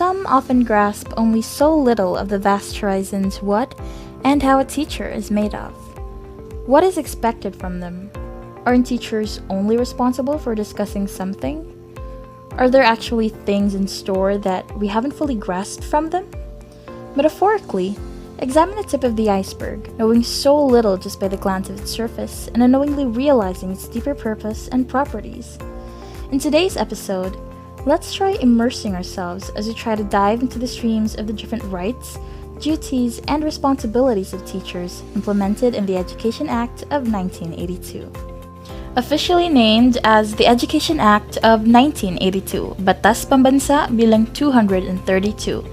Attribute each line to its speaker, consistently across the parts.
Speaker 1: some often grasp only so little of the vast horizons what and how a teacher is made of. What is expected from them? Aren't teachers only responsible for discussing something? Are there actually things in store that we haven't fully grasped from them? Metaphorically, examine the tip of the iceberg, knowing so little just by the glance of its surface and unknowingly realizing its deeper purpose and properties. In today's episode, let's try immersing ourselves as we try to dive into the streams of the different rights, duties, and responsibilities of teachers implemented in the Education Act of 1982. Officially named as the Education Act of 1982, Batas Pambansa bilang 232.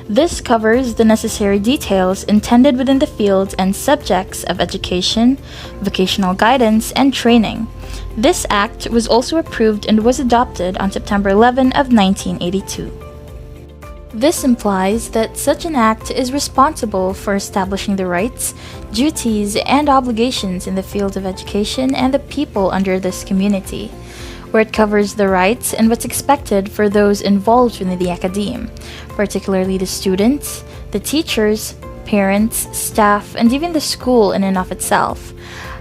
Speaker 1: This covers the necessary details intended within the fields and subjects of education, vocational guidance, and training. This act was also approved and was adopted on September 11 of 1982. This implies that such an act is responsible for establishing the rights, duties, and obligations in the field of education and the people under this community, where it covers the rights and what's expected for those involved within the academe, particularly the students, the teachers, parents, staff, and even the school in and of itself.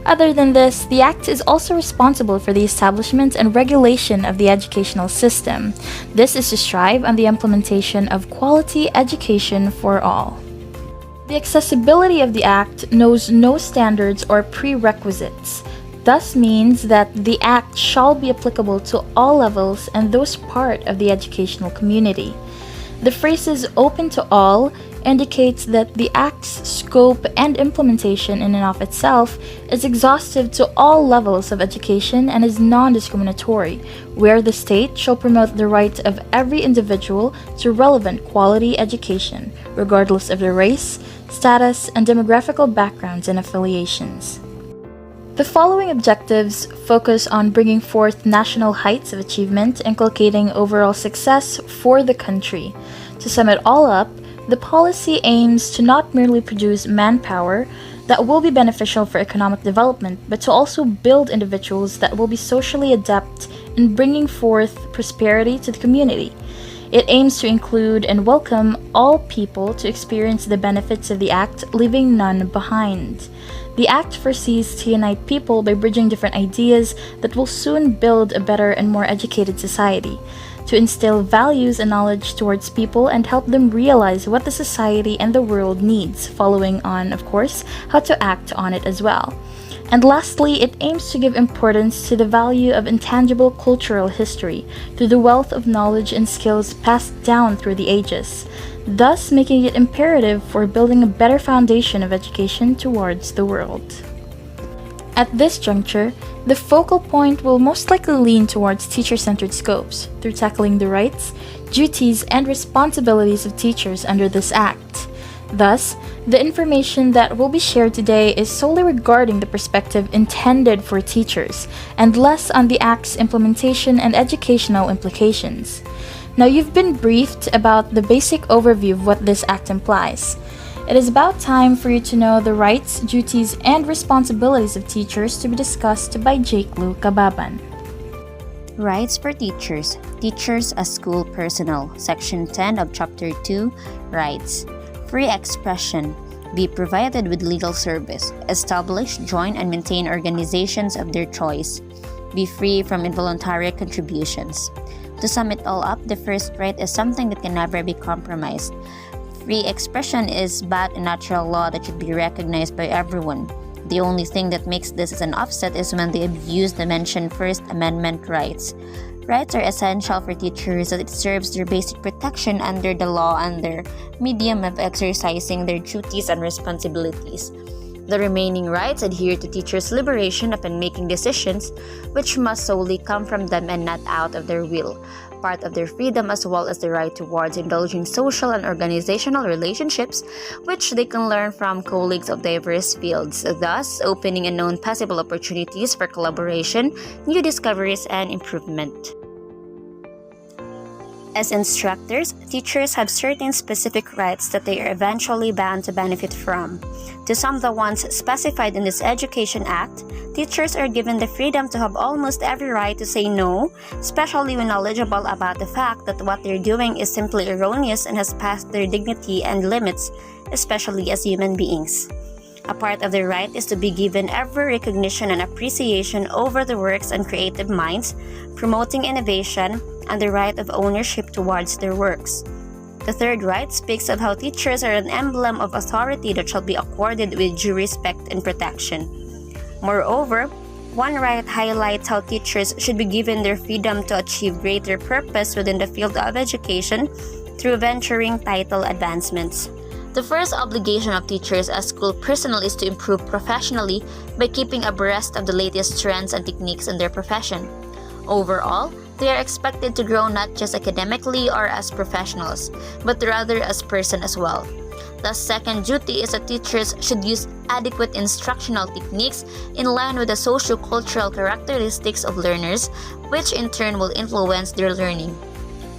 Speaker 1: Other than this, the Act is also responsible for the establishment and regulation of the educational system. This is to strive on the implementation of quality education for all. The accessibility of the Act knows no standards or prerequisites. Thus means that the Act shall be applicable to all levels and those part of the educational community. The phrases "open to all" indicates that the Act's scope and implementation in and of itself is exhaustive to all levels of education and is non-discriminatory, where the state shall promote the right of every individual to relevant quality education, regardless of their race, status, and demographical backgrounds and affiliations. The following objectives focus on bringing forth national heights of achievement, inculcating overall success for the country. To sum it all up, the policy aims to not merely produce manpower that will be beneficial for economic development, but to also build individuals that will be socially adept in bringing forth prosperity to the community. It aims to include and welcome all people to experience the benefits of the Act, leaving none behind. The Act foresees to unite people by bridging different ideas that will soon build a better and more educated society, to instill values and knowledge towards people and help them realize what the society and the world needs, following on, of course, how to act on it as well. And lastly, it aims to give importance to the value of intangible cultural history through the wealth of knowledge and skills passed down through the ages, thus making it imperative for building a better foundation of education towards the world. At this juncture, the focal point will most likely lean towards teacher-centered scopes through tackling the rights, duties, and responsibilities of teachers under this Act. Thus, the information that will be shared today is solely regarding the perspective intended for teachers, and less on the Act's implementation and educational implications. Now, you've been briefed about the basic overview of what this Act implies. It is about time for you to know the rights, duties, and responsibilities of teachers to be discussed by Jake Lou Cababan.
Speaker 2: Rights for teachers. Teachers as school personnel. Section 10 of Chapter 2, Rights. Free expression. Be provided with legal service. Establish, join, and maintain organizations of their choice. Be free from involuntary contributions. To sum it all up, the first right is something that can never be compromised. Free expression is but a natural law that should be recognized by everyone. The only thing that makes this as an offset is when they abuse the mentioned First Amendment rights. Rights are essential for teachers as it serves their basic protection under the law and their medium of exercising their duties and responsibilities. The remaining rights adhere to teachers' liberation upon making decisions which must solely come from them and not out of their will, part of their freedom as well as the right towards indulging social and organizational relationships which they can learn from colleagues of diverse fields, thus opening unknown possible opportunities for collaboration, new discoveries, and improvement. As instructors, teachers have certain specific rights that they are eventually bound to benefit from. To some of the ones specified in this Education Act, teachers are given the freedom to have almost every right to say no, especially when knowledgeable about the fact that what they're doing is simply erroneous and has passed their dignity and limits, especially as human beings. A part of their right is to be given every recognition and appreciation over the works and creative minds, promoting innovation, and the right of ownership towards their works. The third right speaks of how teachers are an emblem of authority that shall be accorded with due respect and protection. Moreover, one right highlights how teachers should be given their freedom to achieve greater purpose within the field of education through venturing title advancements. The first obligation of teachers as school personnel is to improve professionally by keeping abreast of the latest trends and techniques in their profession. Overall, they are expected to grow not just academically or as professionals, but rather as person as well. The second duty is that teachers should use adequate instructional techniques in line with the socio-cultural characteristics of learners, which in turn will influence their learning.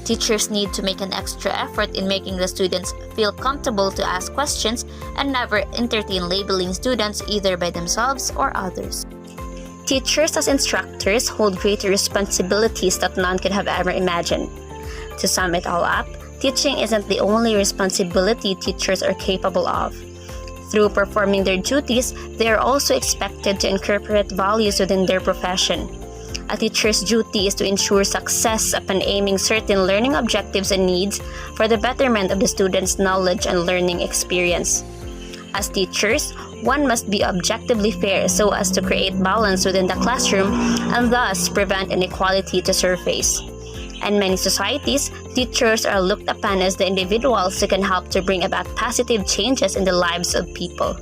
Speaker 2: Teachers need to make an extra effort in making the students feel comfortable to ask questions and never entertain labeling students either by themselves or others. Teachers as instructors hold greater responsibilities that none could have ever imagined. To sum it all up, teaching isn't the only responsibility teachers are capable of. Through performing their duties, they are also expected to incorporate values within their profession. A teacher's duty is to ensure success upon aiming certain learning objectives and needs for the betterment of the student's knowledge and learning experience. As teachers, one must be objectively fair so as to create balance within the classroom and thus prevent inequality to surface. In many societies, teachers are looked upon as the individuals who can help to bring about positive changes in the lives of people.